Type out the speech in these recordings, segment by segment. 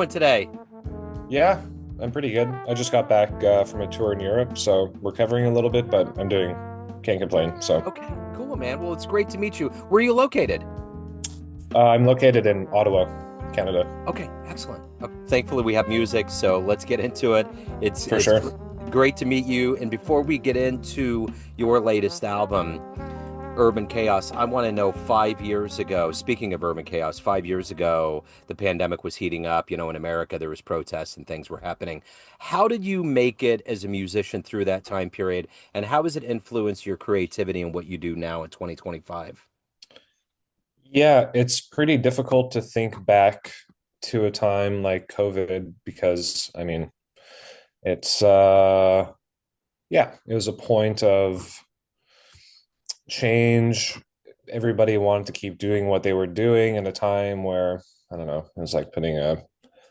doing today? Yeah, I'm pretty good. I just got back from a tour in Europe, so recovering a little bit, but can't complain. Okay, cool, man. Well, it's great to meet you. Where are you located? I'm located in Ottawa, Canada, Okay, excellent. Thankfully, we have music, so let's get into it. It's for it's sure. gr- great to meet you. And before we get into your latest album, Urban Chaos, I want to know 5 years ago, speaking of Urban Chaos, 5 years ago, the pandemic was heating up. In America, there was protests and things were happening. How did you make it as a musician through that time period? And how has it influenced your creativity and what you do now in 2025? Yeah, it's pretty difficult to think back to a time like COVID because it's yeah, it was a point of change. Everybody wanted to keep doing what they were doing in a time where, I don't know, it was like putting a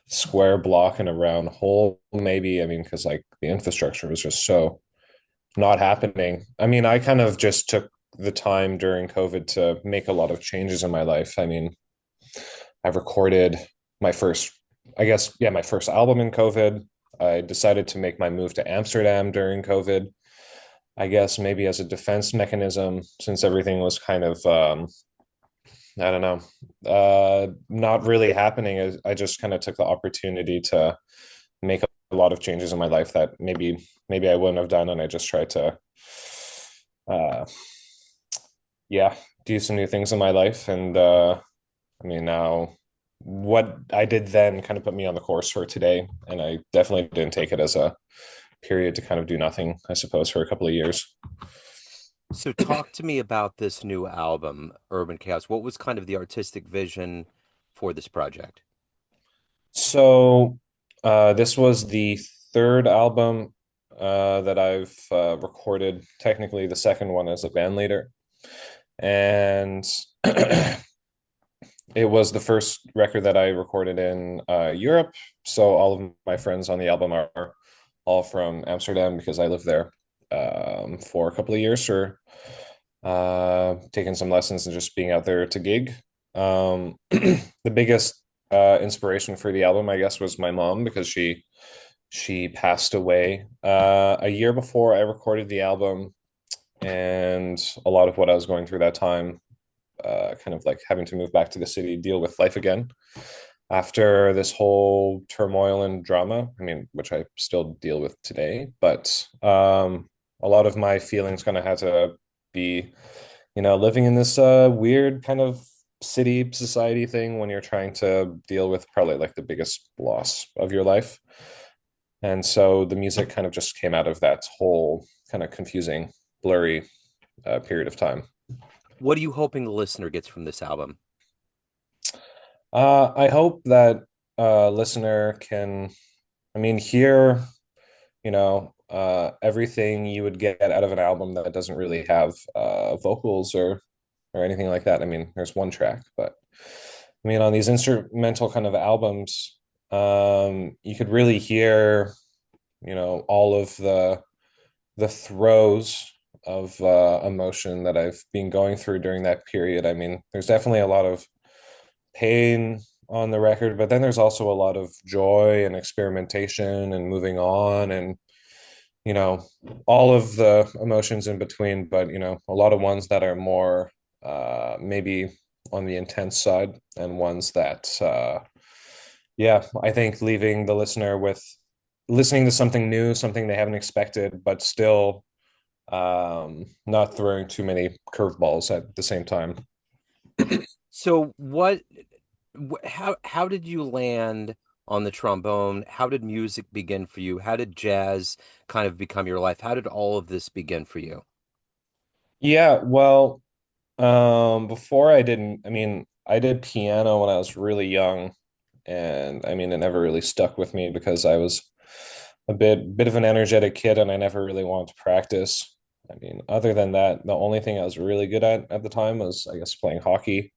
square block in a round hole, maybe. Because like the infrastructure was just so not happening. I kind of just took the time during COVID to make a lot of changes in my life. I recorded my first, I guess, yeah, my first album in COVID. I decided to make my move to Amsterdam during COVID. I guess maybe as a defense mechanism, since everything was kind of, I don't know, not really happening. I just kind of took the opportunity to make a lot of changes in my life that maybe I wouldn't have done, and I just tried to, uh, yeah, do some new things in my life. And now what I did then kind of put me on the course for today, and I definitely didn't take it as a period to kind of do nothing, I suppose, for a couple of years. So talk to me about this new album, Urban Chaos. What was kind of the artistic vision for this project? So, this was the third album that I've recorded. Technically, the second one as a band leader, and it was the first record that I recorded in Europe. So all of my friends on the album are all from Amsterdam because I lived there for a couple of years, or taking some lessons and just being out there to gig. The biggest inspiration for the album, I guess, was my mom because she passed away a year before I recorded the album, and a lot of what I was going through that time, kind of like having to move back to the city, deal with life again after this whole turmoil and drama. Which I still deal with today, but a lot of my feelings kind of had to be, living in this weird kind of city society thing when you're trying to deal with probably like the biggest loss of your life. And so the music kind of just came out of that whole kind of confusing, blurry period of time. What are you hoping the listener gets from this album? I hope that listener can, hear, everything you would get out of an album that doesn't really have vocals or anything like that. There's one track, but on these instrumental kind of albums, you could really hear, all of the throes of emotion that I've been going through during that period. There's definitely a lot of pain on the record, but then there's also a lot of joy and experimentation and moving on, and you know all of the emotions in between, but a lot of ones that are more maybe on the intense side, and ones that yeah, I think leaving the listener with listening to something new, something they haven't expected, but still not throwing too many curveballs at the same time. So how did you land on the trombone? How did music begin for you? How did jazz kind of become your life? How did all of this begin for you? Yeah, well, before I didn't, I did piano when I was really young, and it never really stuck with me because I was a bit of an energetic kid, and I never really wanted to practice. Other than that, the only thing I was really good at the time was, I guess, playing hockey.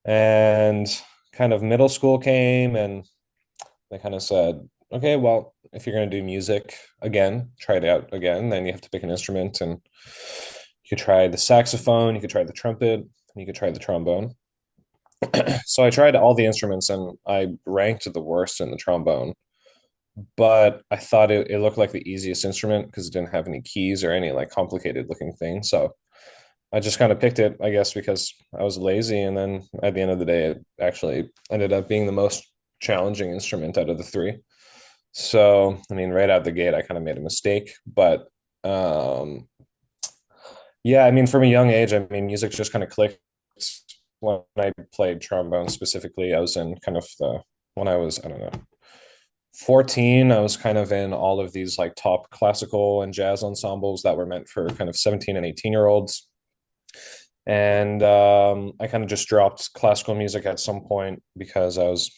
And kind of middle school came, and they kind of said, okay, well, if you're going to do music again, try it out again, then you have to pick an instrument. And you could try the saxophone, you could try the trumpet, and you could try the trombone. So I tried all the instruments and I ranked the worst in the trombone, but I thought it looked like the easiest instrument because it didn't have any keys or any like complicated looking thing. So I just kind of picked it, I guess, because I was lazy. And then at the end of the day, it actually ended up being the most challenging instrument out of the three. So, I mean, right out the gate, I kind of made a mistake. But yeah, I mean, from a young age, I mean, music just kind of clicked when I played trombone specifically. I was in kind of when I was, I don't know, 14, I was kind of in all of these like top classical and jazz ensembles that were meant for kind of 17 and 18-year-olds. And I kind of just dropped classical music at some point because I was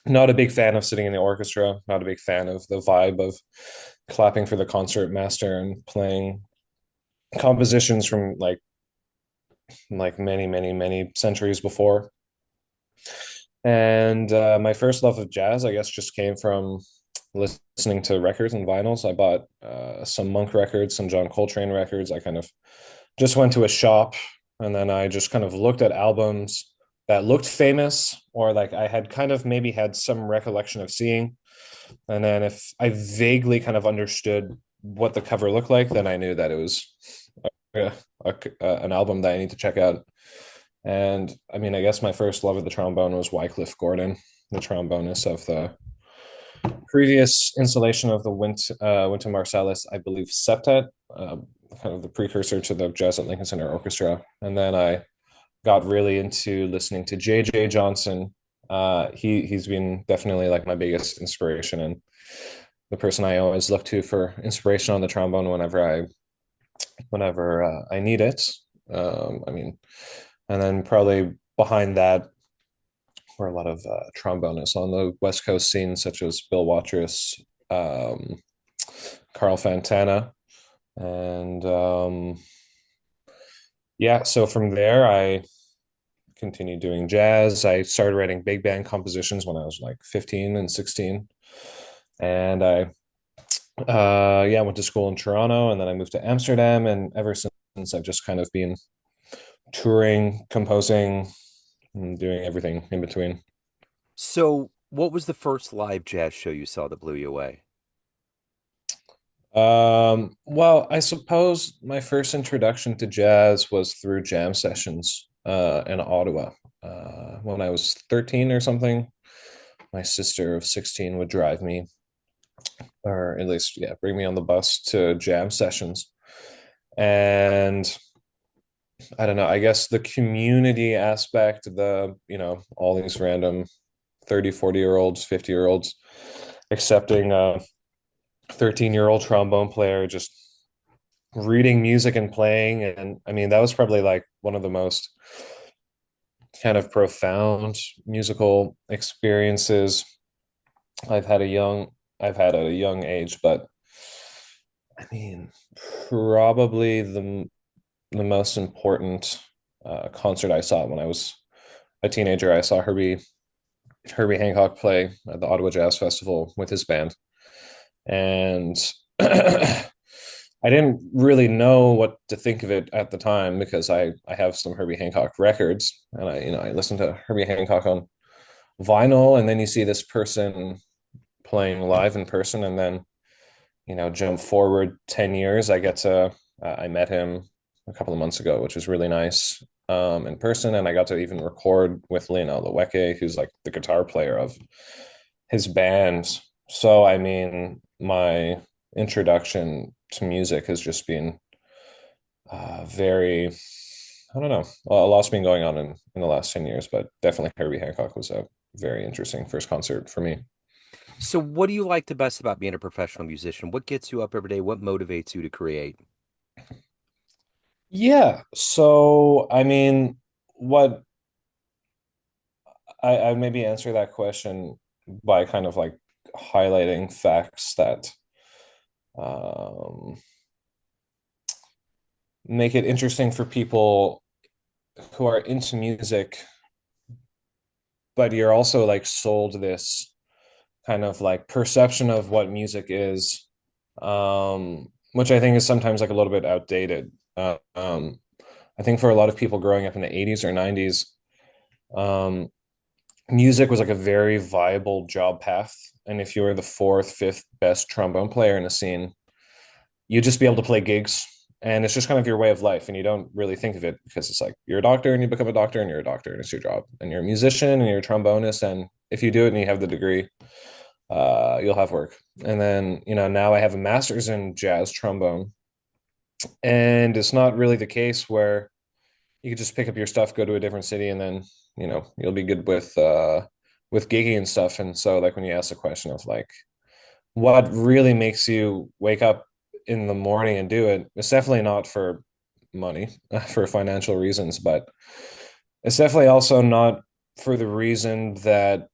not a big fan of sitting in the orchestra, not a big fan of the vibe of clapping for the concert master and playing compositions from like many centuries before. And my first love of jazz, I guess, just came from listening to records and vinyls. I bought some Monk records, some John Coltrane records. I kind of just went to a shop and then I just kind of looked at albums that looked famous or like I had kind of maybe had some recollection of seeing. And then if I vaguely kind of understood what the cover looked like, then I knew that it was a, an album that I need to check out. And I mean, I guess my first love of the trombone was Wycliffe Gordon, the trombonist of the previous installation of the Wynton Marsalis, I believe, septet, kind of the precursor to the Jazz at Lincoln Center Orchestra. And then I got really into listening to J.J. Johnson. He's been definitely like my biggest inspiration and the person I always look to for inspiration on the trombone whenever I need it. I mean, and then probably behind that were a lot of trombonists on the West Coast scene, such as Bill Watrous, um, Carl Fantana, and yeah. So from there, I continued doing jazz. I started writing big band compositions when I was like 15 and 16, and I yeah, went to school in Toronto, and then I moved to Amsterdam, and ever since I've just kind of been touring, composing, and doing everything in between. So, what was the first live jazz show you saw that blew you away? Well, I suppose my first introduction to jazz was through jam sessions in Ottawa. When I was 13 or something, my sister of 16 would drive me, or at least, yeah, bring me on the bus to jam sessions. And I don't know, I guess the community aspect, all these random 30, 40-year-olds, 50-year-olds accepting a 13-year-old trombone player just reading music and playing. And I mean, that was probably like one of the most kind of profound musical experiences I've had a young I've had at a young age. But I mean, probably the most important concert I saw when I was a teenager. I saw Herbie Hancock play at the Ottawa Jazz Festival with his band, and I didn't really know what to think of it at the time because I have some Herbie Hancock records and I listened to Herbie Hancock on vinyl, and then you see this person playing live in person, and then jump forward 10 years. I met him a couple of months ago, which was really nice, in person, and I got to even record with Lionel Lewecke, who's like the guitar player of his band. So I mean, my introduction to music has just been very, I don't know, a lot's been going on in the last 10 years, but definitely Herbie Hancock was a very interesting first concert for me. So, what do you like the best about being a professional musician? What gets you up every day? What motivates you to create? Yeah. So, I mean, what I maybe answer that question by kind of like highlighting facts that um, make it interesting for people who are into music, but you're also like sold this kind of like perception of what music is, which I think is sometimes like a little bit outdated. I think for a lot of people growing up in the 80s or 90s, Um, Music was like a very viable job path. And if you were the fourth, fifth best trombone player in the scene, you'd just be able to play gigs. And it's just kind of your way of life. And you don't really think of it because it's like you're a doctor and you become a doctor and you're a doctor and it's your job. And you're a musician and you're a trombonist. And if you do it and you have the degree, you'll have work. And then, now I have a master's in jazz trombone. And it's not really the case where you could just pick up your stuff, go to a different city, and then you'll be good with gigging and stuff. And so, like, when you ask the question of like what really makes you wake up in the morning and do it, it's definitely not for money, for financial reasons, but it's definitely also not for the reason that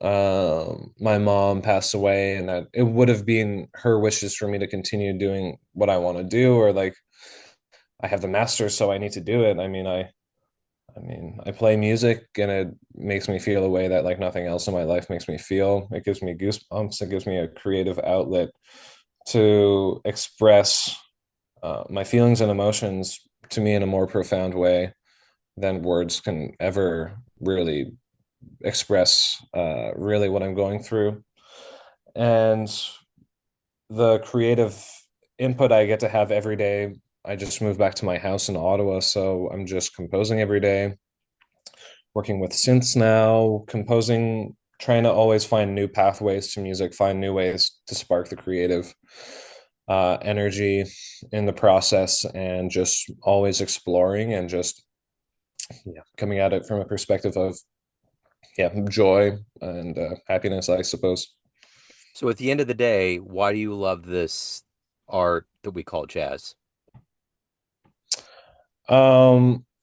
my mom passed away and that it would have been her wishes for me to continue doing what I want to do, or like I have the master's, so I need to do it. I play music and it makes me feel a way that like nothing else in my life makes me feel. It gives me goosebumps. It gives me a creative outlet to express my feelings and emotions to me in a more profound way than words can ever really express really what I'm going through. And the creative input I get to have every day. I just moved back to my house in Ottawa, so I'm just composing every day, working with synths now, composing, trying to always find new pathways to music, find new ways to spark the creative energy in the process, and just always exploring and just coming at it from a perspective of joy and happiness, I suppose. So at the end of the day, why do you love this art that we call jazz?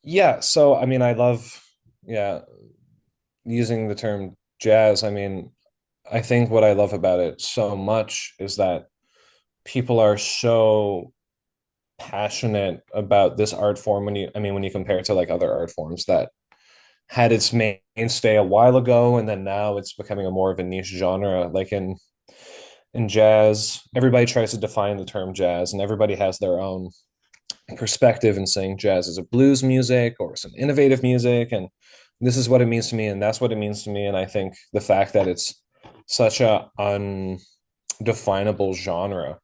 Yeah, so I mean, I love, yeah, using the term jazz. I mean, I think what I love about it so much is that people are so passionate about this art form when you compare it to like other art forms that had its mainstay a while ago, and then now it's becoming a more of a niche genre. Like in jazz, everybody tries to define the term jazz, and everybody has their own perspective in saying jazz is a blues music or some innovative music, and this is what it means to me and that's what it means to me. And I think the fact that it's such a undefinable genre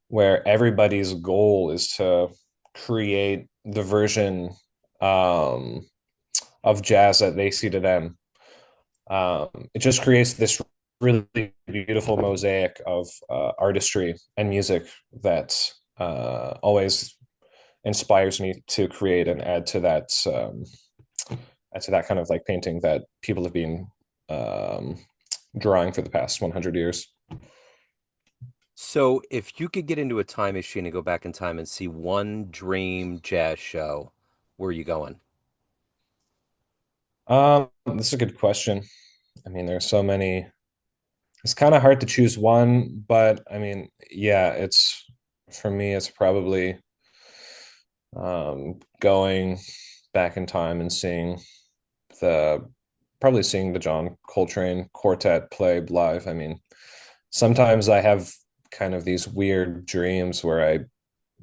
where everybody's goal is to create the version um, of jazz that they see to them, it just creates this really beautiful mosaic of artistry and music that always inspires me to create and add to that kind of like painting that people have been um, drawing for the past 100 years. So if you could get into a time machine and go back in time and see one dream jazz show, where are you going? This is a good question. I mean, there's so many. It's kind of hard to choose one, but I mean, yeah, it's for me, it's probably going back in time and the seeing the John Coltrane quartet play live. I mean, sometimes I have kind of these weird dreams where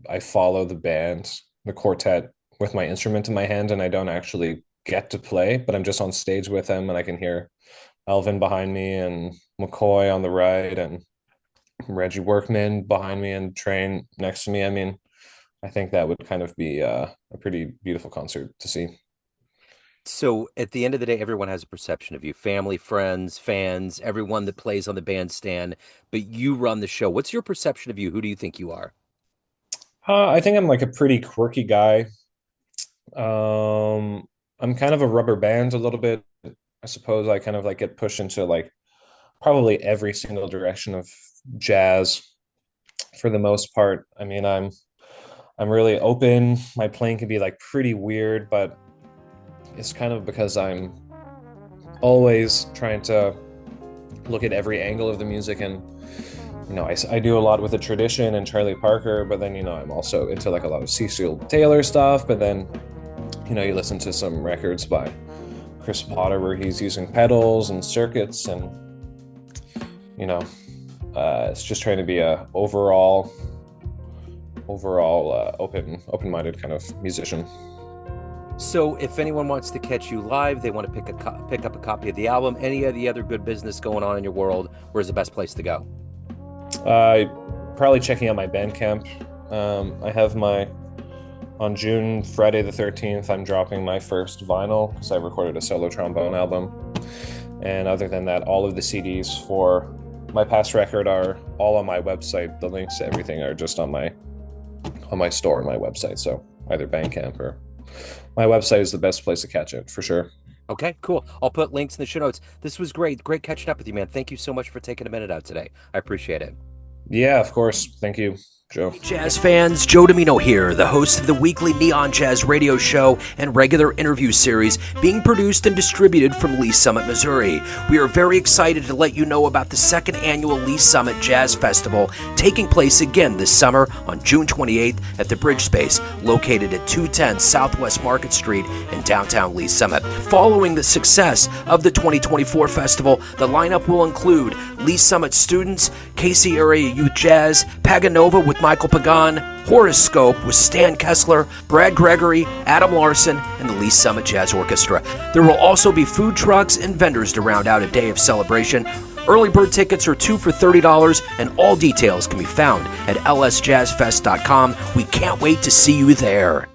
I follow the band, the quartet, with my instrument in my hand, and I don't actually get to play, but I'm just on stage with them, and I can hear Alvin behind me and McCoy on the right and Reggie Workman behind me and Train next to me. I mean, I think that would kind of be a pretty beautiful concert to see. So at the end of the day, everyone has a perception of you, family, friends, fans, everyone that plays on the bandstand, but you run the show. What's your perception of you? Who do you think you are? I think I'm like a pretty quirky guy. Um, I'm kind of a rubber band a little bit. I suppose I kind of like get pushed into like probably every single direction of jazz for the most part. I mean, I'm really open. My playing can be like pretty weird, but it's kind of because I'm always trying to look at every angle of the music. And I do a lot with the tradition and Charlie Parker, but then I'm also into like a lot of Cecil Taylor stuff. But then you listen to some records by Chris Potter where he's using pedals and circuits, and you know it's just trying to be a overall open-minded kind of musician. So if anyone wants to catch you live, they want to pick up a copy of the album, any of the other good business going on in your world, where's the best place to go? Probably checking out my Bandcamp. I have on Friday the 13th, I'm dropping my first vinyl because I recorded a solo trombone album. And other than that, all of the CDs for my past record are all on my website. The links to everything are just on my store and my website. So either Bandcamp or my website is the best place to catch it for sure. Okay, cool. I'll put links in the show notes. This was great. Great catching up with you, man. Thank you so much for taking a minute out today. I appreciate it. Yeah, of course. Thank you, Joe. Jazz fans, Joe Domino here, the host of the weekly Neon Jazz radio show and regular interview series being produced and distributed from Lee Summit, Missouri. We are very excited to let you know about the second annual Lee Summit Jazz Festival taking place again this summer on June 28th at the Bridge Space, located at 210 Southwest Market Street in downtown Lee Summit. Following the success of the 2024 festival, the lineup will include Lee Summit students, Casey Area Youth Jazz, Paganova with Michael Pagan, Horoscope with Stan Kessler, Brad Gregory, Adam Larson, and the Lee Summit Jazz Orchestra. There will also be food trucks and vendors to round out a day of celebration. Early bird tickets are 2 for $30, and all details can be found at lsjazzfest.com. We can't wait to see you there.